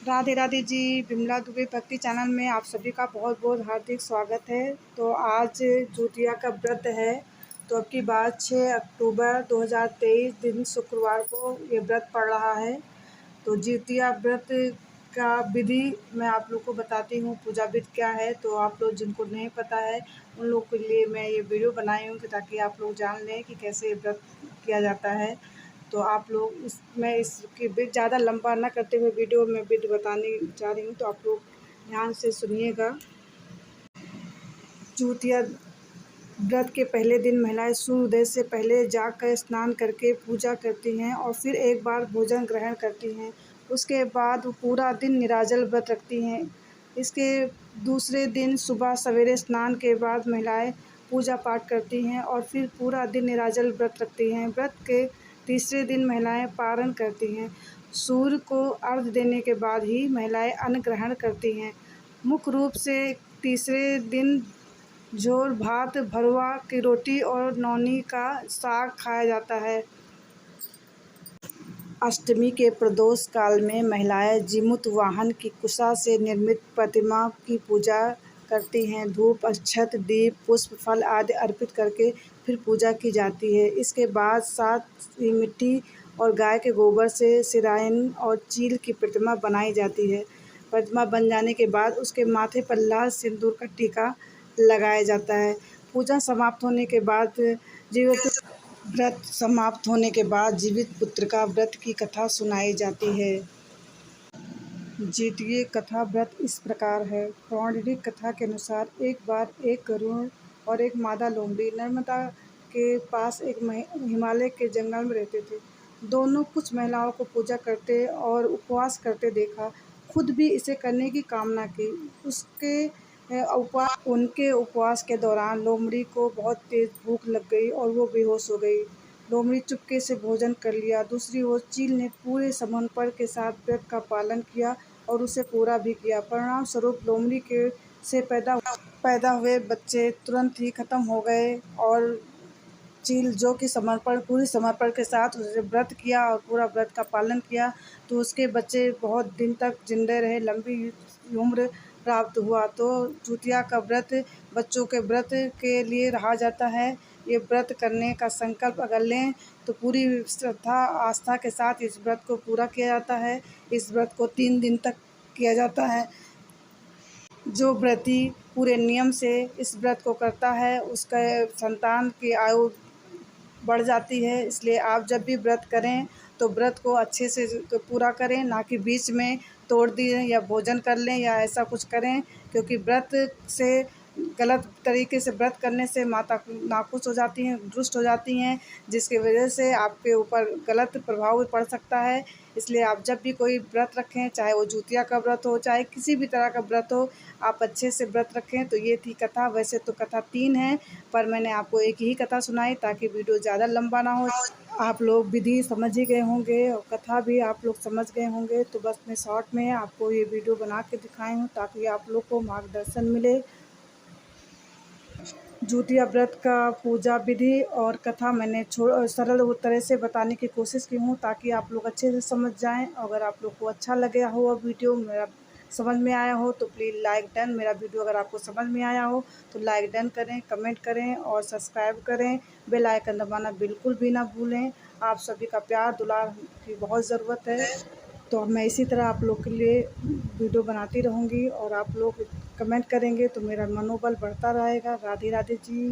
राधे राधे जी। विमला दुबे भक्ति चैनल में आप सभी का बहुत बहुत हार्दिक स्वागत है। तो आज जिउतिया का व्रत है। तो अब की बात 6 अक्टूबर 2023 दिन शुक्रवार को ये व्रत पड़ रहा है। तो जिउतिया व्रत का विधि मैं आप लोग को बताती हूँ, पूजा विधि क्या है। तो आप लोग जिनको नहीं पता है उन लोग के लिए मैं ये वीडियो बनाई हूँ ताकि आप लोग जान लें कि कैसे व्रत किया जाता है। तो आप लोग मैं इसकी विधि ज़्यादा लंबा ना करते हुए वीडियो में विधि बताने जा रही हूँ, तो आप लोग ध्यान से सुनिएगा। जिउतिया व्रत के पहले दिन महिलाएं सूर्योदय से पहले जाकर स्नान करके पूजा करती हैं और फिर एक बार भोजन ग्रहण करती हैं। उसके बाद वो पूरा दिन निराजल व्रत रखती हैं। इसके दूसरे दिन सुबह सवेरे स्नान के बाद महिलाएं पूजा पाठ करती हैं और फिर पूरा दिन निराजल व्रत रखती हैं। व्रत के तीसरे दिन महिलाएं पारण करती हैं। सूर्य को अर्घ्य देने के बाद ही महिलाएं अन्न ग्रहण करती हैं। मुख्य रूप से तीसरे दिन झोर भात, भरवा की रोटी और नौनी का साग खाया जाता है। अष्टमी के प्रदोष काल में महिलाएं जीमूत वाहन की कुशा से निर्मित प्रतिमा की पूजा करती हैं। धूप, अक्षत, दीप, पुष्प, फल आदि अर्पित करके फिर पूजा की जाती है। इसके बाद सात मिट्टी और गाय के गोबर से सिरायन और चील की प्रतिमा बनाई जाती है। प्रतिमा बन जाने के बाद उसके माथे पर लाल सिंदूर का टीका लगाया जाता है। पूजा समाप्त होने के बाद जीवित पुत्र का व्रत की कथा सुनाई जाती है। जिउतिया कथा व्रत इस प्रकार है। पौराणिक कथा के अनुसार एक बार एक गरुड़ और एक मादा लोमड़ी नर्मदा के पास एक हिमालय के जंगल में रहते थे। दोनों कुछ महिलाओं को पूजा करते और उपवास करते देखा, खुद भी इसे करने की कामना की। उनके उपवास के दौरान लोमड़ी को बहुत तेज भूख लग गई और वो बेहोश हो गई। लोमड़ी चुपके से भोजन कर लिया। दूसरी ओर चील ने पूरे समर्पण के साथ व्रत का पालन किया और उसे पूरा भी किया। परिणाम स्वरूप लोमड़ी के से पैदा हुए बच्चे तुरंत ही खत्म हो गए और चील जो कि पूरे समर्पण के साथ उसने व्रत किया और पूरा व्रत का पालन किया, तो उसके बच्चे बहुत दिन तक जिंदे रहे, लंबी उम्र प्राप्त हुआ। तो जिउतिया का व्रत बच्चों के व्रत के लिए रहा जाता है। ये व्रत करने का संकल्प अगर लें तो पूरी श्रद्धा आस्था के साथ इस व्रत को पूरा किया जाता है। इस व्रत को 3 दिन तक किया जाता है। जो व्रती पूरे नियम से इस व्रत को करता है उसका संतान की आयु बढ़ जाती है। इसलिए आप जब भी व्रत करें तो व्रत को अच्छे से तो पूरा करें, ना कि बीच में तोड़ दें या भोजन कर लें या ऐसा कुछ करें, क्योंकि व्रत से गलत तरीके से व्रत करने से माता नाखुश हो जाती हैं, दुष्ट हो जाती हैं, जिसकी वजह से आपके ऊपर गलत प्रभाव भी पड़ सकता है। इसलिए आप जब भी कोई व्रत रखें, चाहे वो जिउतिया का व्रत हो, चाहे किसी भी तरह का व्रत हो, आप अच्छे से व्रत रखें। तो ये थी कथा। वैसे तो कथा 3 है, पर मैंने आपको एक ही कथा सुनाई ताकि वीडियो ज़्यादा लंबा ना हो। आप लोग विधि समझ ही गए होंगे और कथा भी आप लोग समझ गए होंगे। तो बस मैं शॉर्ट में आपको ये वीडियो बना के दिखाई हूँ ताकि आप लोग को मार्गदर्शन मिले। जिउतिया व्रत का पूजा विधि और कथा मैंने सरल तरह से बताने की कोशिश की हूँ ताकि आप लोग अच्छे से समझ जाएं। अगर आप लोग को अच्छा लगे हो वीडियो मेरा समझ में आया हो तो प्लीज़ लाइक डन। मेरा वीडियो अगर आपको समझ में आया हो तो लाइक डन करें, कमेंट करें और सब्सक्राइब करें। बेल आइकन दबाना बिल्कुल भी ना भूलें। आप सभी का प्यार दुलार की बहुत ज़रूरत है। तो मैं इसी तरह आप लोग के लिए वीडियो बनाती रहूँगी और आप लोग कमेंट करेंगे तो मेरा मनोबल बढ़ता रहेगा। राधे राधे जी।